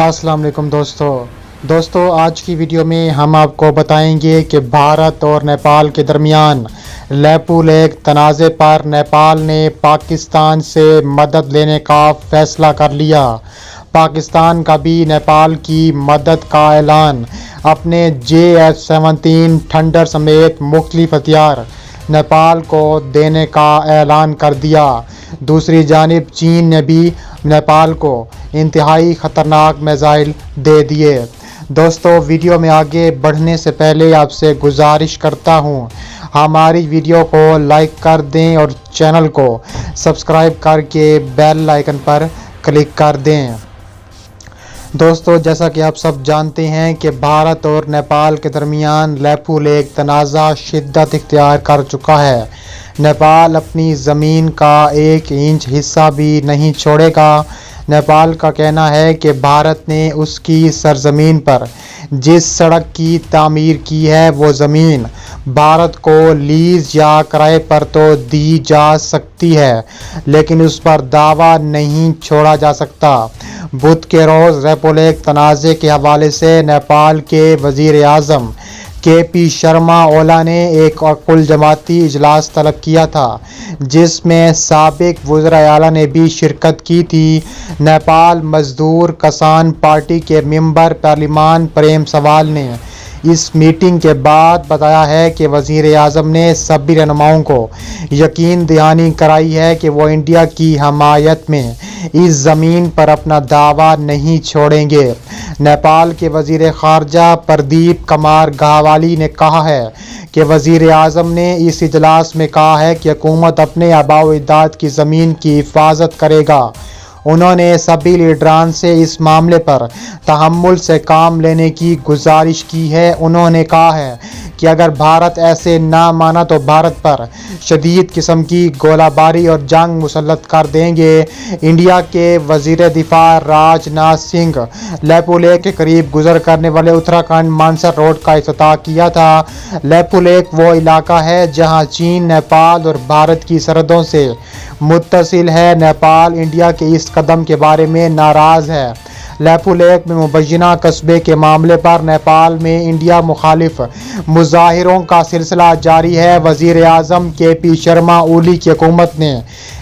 अस्सलाम वालेकुम दोस्तों आज की वीडियो में हम आपको बताएंगे कि भारत और नेपाल के दरमियान लेपू लेक तनाज़े पर नेपाल ने पाकिस्तान से मदद लेने का फ़ैसला कर लिया। पाकिस्तान का भी नेपाल की मदद का ऐलान। अपने JF-17 थंडर समेत मुख्तलिफ हथियार नेपाल को देने का ऐलान कर दिया। दूसरी जानिब चीन ने भी नेपाल को इंतहाई ख़तरनाक मिसाइल दे दिए। दोस्तों वीडियो में आगे बढ़ने से पहले आपसे गुजारिश करता हूं, हमारी वीडियो को लाइक कर दें और चैनल को सब्सक्राइब करके बेल आइकन पर क्लिक कर दें। दोस्तों जैसा कि आप सब जानते हैं कि भारत और नेपाल के दरमियान लेपू लेक तनाज़ा शिद्दत इख्तियार कर चुका है। नेपाल अपनी ज़मीन का 1 इंच हिस्सा भी नहीं छोड़ेगा। नेपाल का कहना है कि भारत ने उसकी सरजमीन पर जिस सड़क की तामीर की है वो ज़मीन भारत को लीज़ या किराए पर तो दी जा सकती है, लेकिन उस पर दावा नहीं छोड़ा जा सकता। बुध के रोज़ लेपू लेक तनाज़े के हवाले से नेपाल के वज़ीर आज़म KP शर्मा ओली ने एक कुल जमाती इजलास तलब किया था, जिसमें साबिक वज़ीर आला ने भी शिरकत की थी। नेपाल मजदूर किसान पार्टी के मेंबर पार्लिमान प्रेम सवाल ने इस मीटिंग के बाद बताया है कि वज़ीर आज़म ने सभी रहनुमाओं को यकीन दहानी कराई है कि वो इंडिया की हमायत में इस ज़मीन पर अपना दावा नहीं छोड़ेंगे। नेपाल के वज़ीर ख़ारजा प्रदीप कुमार गहवाली ने कहा है कि वज़ीर आज़म ने इस इजलास में कहा है कि हुकूमत अपने आबाओ अजदाद की ज़मीन की हिफाजत करेगा। उन्होंने सभी लीडरान से इस मामले पर तहम्मुल से काम लेने की गुजारिश की है। उन्होंने कहा है कि अगर भारत ऐसे ना माना तो भारत पर शदीद किस्म की गोलाबारी और जंग मुसल्लत कर देंगे। इंडिया के वज़ीर दिफा राजनाथ सिंह लेपू लेक के करीब गुजर करने वाले उत्तराखंड मानसर रोड का इफ्तिताह किया था। लेपू लेक वो इलाका है जहां चीन, नेपाल और भारत की सरहदों से मुत्तसिल है। नेपाल इंडिया के इस कदम के बारे में नाराज़ है। लेपू लेक में मुबैना कस्बे के मामले पर नेपाल में इंडिया मुखालिफ मुजाहिरों का सिलसिला जारी है। वज़ीर आज़म KP शर्मा ओली की हुकूमत ने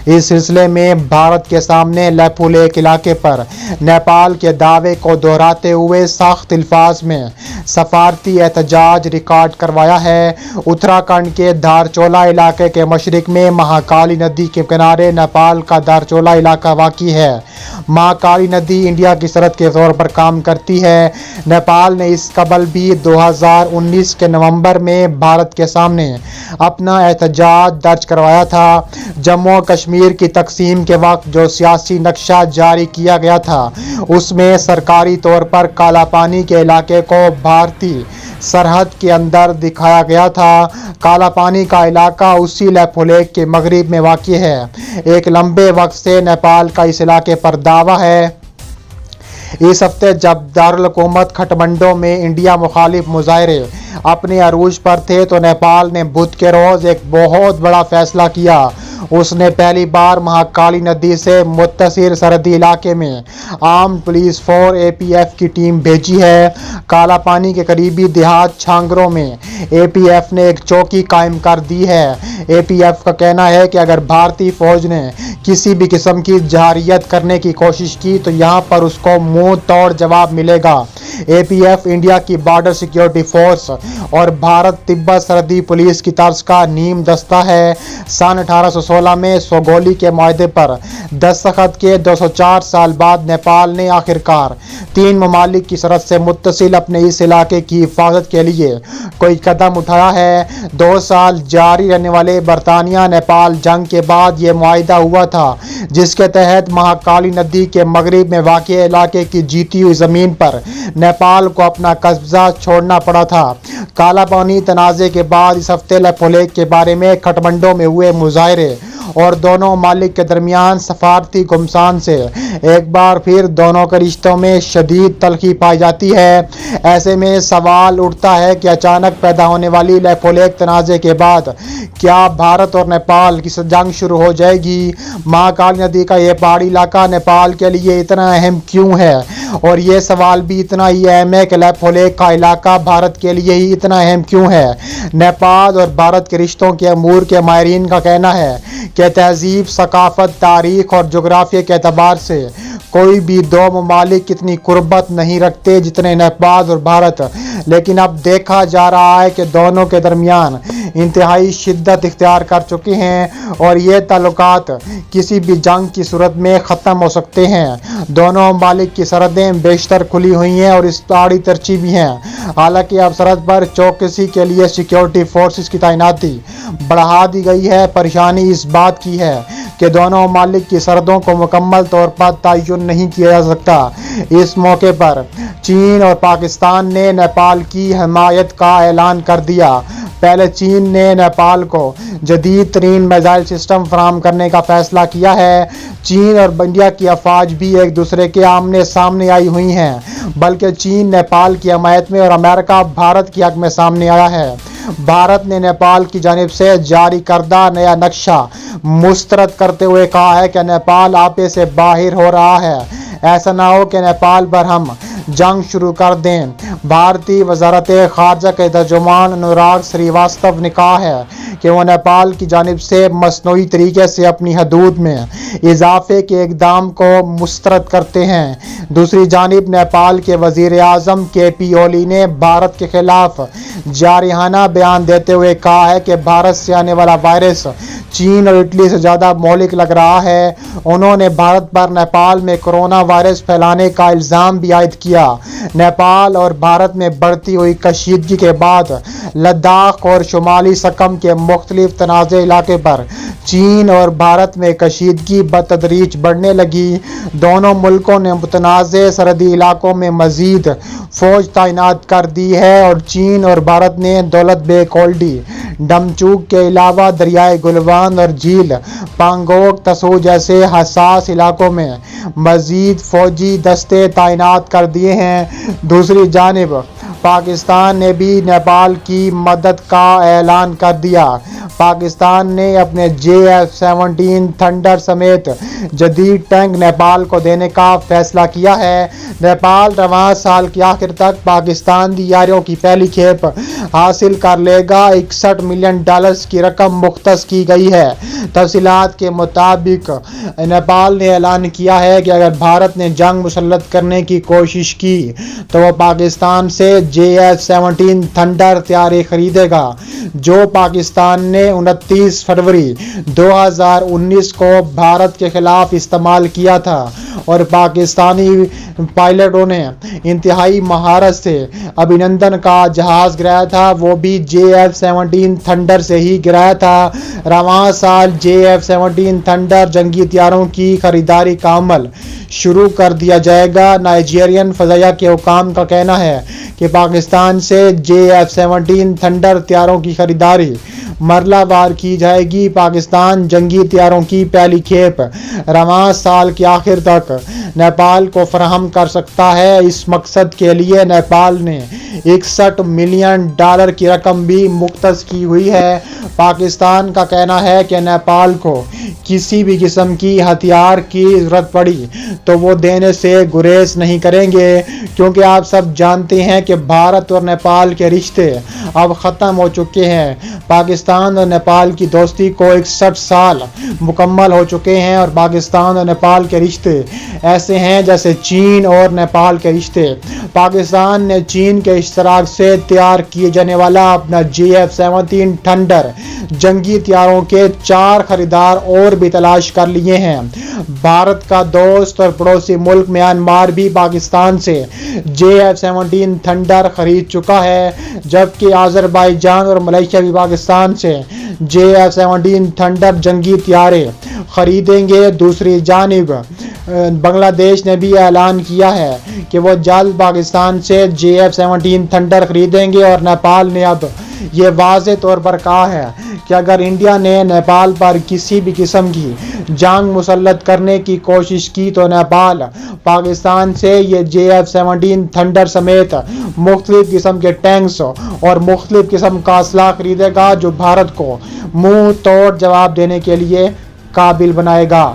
इस सिलसिले में भारत के सामने लेपू लेक इलाके पर नेपाल के दावे को दोहराते हुए सख्त अल्फाज में सफारती एहतजाज रिकॉर्ड करवाया है। उत्तराखंड के धारचूला इलाके के मशरक में महाकाली नदी के किनारे नेपाल का धारचूला इलाका वाक़ई है। महाकाली नदी इंडिया की सरहद के तौर पर काम करती है। नेपाल ने इस कबल भी 2019 के नवंबर में भारत के सामने अपना एहतजाज दर्ज करवाया था। जम्मू कश्मीर की तकसीम के वक्त जो सियासी नक्शा जारी किया गया था, उसमें सरकारी तौर पर काला पानी के इलाके को भारतीय सरहद के अंदर दिखाया गया था। काला पानी का इलाका उसी लेपू लेक के मगरिब में वाक़ई है। एक लंबे वक्त से नेपाल का इस इलाके पर दावा है। इस हफ्ते जब दारुल हुकूमत काठमांडू में इंडिया मुखालिफ मुजाहिरे अपने अरूज पर थे तो नेपाल ने बुध के रोज़ एक बहुत बड़ा फैसला किया। उसने पहली बार महाकाली नदी से मुत्तसिल सरहदी इलाके में आर्म पुलिस फोर्स APF की टीम भेजी है। काला पानी के करीबी देहात छांगरों में APF ने एक चौकी कायम कर दी है। APF का कहना है कि अगर भारतीय फौज ने किसी भी किस्म की जहारियत करने की कोशिश की तो यहाँ पर उसको मुंह तोड़ जवाब मिलेगा। APF इंडिया की बॉर्डर सिक्योरिटी फोर्स और भारत तिब्बत सरहदी पुलिस की तर्ज का नीम दस्ता है। सन 1816 में सोगोली के मुआहदे पर दस्तखत के 204 साल बाद नेपाल ने आखिरकार 3 ममालिक की सरहद से मुत्तसिल अपने इस इलाके की हिफाजत के लिए कोई कदम उठाया है। 2 साल जारी रहने वाले बरतानिया नेपाल जंग के बाद ये मुआहदा हुआ था, जिसके तहत महाकाली नदी के मगरिब में वाक़ई इलाके की जीती हुई ज़मीन पर नेपाल को अपना कब्जा छोड़ना पड़ा था। काला पानी तनाज़े के बाद इस हफ्ते लेपू लेक के बारे में काठमांडू में हुए मुजाहिरे और दोनों मालिक के दरमियान सफारती घमसान से एक बार फिर दोनों के रिश्तों में शदीद तलखी पाई जाती है। ऐसे में सवाल उठता है कि अचानक पैदा होने वाली लेपू लेक तनाज़े के बाद क्या भारत और नेपाल की जंग शुरू हो जाएगी? महाकाली नदी का ये पहाड़ी इलाका नेपाल के लिए इतना अहम क्यों है? اور یہ سوال بھی اتنا ہی اہم ہے کہ لیپو لیک کا علاقہ بھارت کے لیے ہی اتنا اہم کیوں ہے؟ نیپال اور بھارت کے رشتوں کے امور کے ماہرین کا کہنا ہے کہ تہذیب، ثقافت، تاریخ اور جغرافیہ کے اعتبار سے کوئی بھی دو ممالک اتنی قربت نہیں رکھتے جتنے نیپال اور بھارت، لیکن اب دیکھا جا رہا ہے کہ دونوں کے درمیان انتہائی شدت اختیار کر چکے ہیں اور یہ تعلقات کسی بھی جنگ کی صورت میں ختم ہو سکتے ہیں۔ دونوں ممالک کی سرحدیں بیشتر کھلی ہوئی ہیں اور استعاری ترچیب بھی ہیں، حالانکہ اب سرحد پر چوکسی کے لیے سیکیورٹی فورسز کی تعیناتی بڑھا دی گئی ہے۔ پریشانی اس بات کی ہے کہ دونوں ممالک کی سرحدوں کو مکمل طور پر تعین نہیں کیا جا سکتا۔ اس موقع پر چین اور پاکستان نے نیپال کی حمایت کا اعلان کر دیا۔ پہلے چین نے نیپال کو جدید ترین میزائل سسٹم فراہم کرنے کا فیصلہ کیا ہے۔ چین اور انڈیا کی افواج بھی ایک دوسرے کے آمنے سامنے آئی ہوئی ہیں، بلکہ چین نیپال کی حمایت میں اور امریکہ بھارت کے حق میں سامنے آیا ہے۔ بھارت نے نیپال کی جانب سے جاری کردہ نیا نقشہ مسترد کرتے ہوئے کہا ہے کہ نیپال آپے سے باہر ہو رہا ہے، ایسا نہ ہو کہ نیپال پر ہم جنگ شروع کر دیں۔ بھارتی وزارت خارجہ کے ترجمان انوراگ سریواستو نے کہا ہے کہ وہ نیپال کی جانب سے مصنوعی طریقے سے اپنی حدود میں اضافے کے اقدام کو مسترد کرتے ہیں۔ دوسری جانب نیپال کے وزیر اعظم کے پی اولی نے بھارت کے خلاف جارحانہ بیان دیتے ہوئے کہا ہے کہ بھارت سے آنے والا وائرس چین اور اٹلی سے زیادہ مہلک لگ رہا ہے۔ انہوں نے بھارت پر نیپال میں کورونا وائرس پھیلانے کا الزام بھی عائد کیا۔ نیپال اور بھارت میں بڑھتی ہوئی کشیدگی کے بعد لداخ اور شمالی سکم کے مختلف تنازع علاقے پر چین اور بھارت میں کشیدگی بتدریج بڑھنے لگی۔ دونوں ملکوں نے متنازع سرحدی علاقوں میں مزید فوج تعینات کر دی ہے اور چین اور بھارت نے دولت بیگ اولڈی ڈمچوک کے علاوہ دریائے گلوان اور جھیل پانگونگ تسو جیسے حساس علاقوں میں مزید فوجی دستے تعینات کر دیے ہیں۔ دوسری جانب پاکستان نے بھی نیپال کی مدد کا اعلان کر دیا۔ پاکستان نے اپنے JF-17 تھنڈر سمیت جدید ٹینک نیپال کو دینے کا فیصلہ کیا ہے۔ نیپال رواں سال کے آخر تک پاکستان دیاروں کی پہلی کھیپ حاصل کر لے گا۔ $61 ملین کی رقم مختص کی گئی ہے۔ تفصیلات کے مطابق نیپال نے اعلان کیا ہے کہ اگر بھارت نے جنگ مسلط کرنے کی کوشش کی تو وہ پاکستان سے JF-17 تھنڈر طیارے خریدے گا، جو پاکستان نے 29 فروری 2019 کو بھارت کے خلاف استعمال کیا تھا اور پاکستانی پائلٹوں نے انتہائی مہارت سے ابھینندن کا جہاز گرایا تھا، وہ بھی JF-17 تھنڈر سے ہی گرایا تھا۔ رواں سال JF-17 تھنڈر جنگی طیاروں کی خریداری کا عمل شروع کر دیا جائے گا۔ نائجیرین فضائیہ کے حکام کا کہنا ہے کہ پاکستان سے JF-17 تھنڈر طیاروں کی خریداری مرحلہ وار کی جائے گی۔ پاکستان جنگی طیاروں کی پہلی کھیپ رواں سال کے آخر تک نیپال کو فراہم کر سکتا ہے۔ اس مقصد کے لیے نیپال نے $61 ملین کی رقم بھی مختص کی ہوئی ہے۔ پاکستان کا کہنا ہے کہ نیپال کو کسی بھی قسم کی ہتھیار کی ضرورت پڑی تو وہ دینے سے گریز نہیں کریں گے، کیونکہ آپ سب جانتے ہیں کہ بھارت اور نیپال کے رشتے اب ختم ہو چکے ہیں۔ پاکستان اور نیپال کی دوستی کو 61 سال مکمل ہو چکے ہیں اور پاکستان اور نیپال کے رشتے ایسے ہیں جیسے چین اور نیپال کے رشتے۔ پاکستان نے چین کے اشتراک سے تیار کیے جانے والا اپنا JF-17 تھنڈر جنگی طیاروں کے 4 خریدار اور بھی تلاش کر لیے ہیں۔ بھارت کا دوست اور پڑوسی ملک میانمار بھی پاکستان سے JF-17 تھنڈر خرید چکا ہے، جبکہ آذربائیجان اور ملائیشیا بھی پاکستان سے JF-17 تھنڈر جنگی طیارے خریدیں گے۔ دوسری جانب بنگلہ دیش نے بھی اعلان کیا ہے کہ وہ جلد پاکستان سے JF-17 تھنڈر خریدیں گے اور نیپال نے اب یہ واضح طور پر کہا ہے کہ اگر انڈیا نے نیپال پر کسی بھی قسم کی جنگ مسلط کرنے کی کوشش کی تو نیپال پاکستان سے یہ JF-17 تھنڈر سمیت مختلف قسم کے ٹینکس اور مختلف قسم کا اسلحہ خریدے گا، جو بھارت کو منہ توڑ جواب دینے کے لیے قابل بنائے گا۔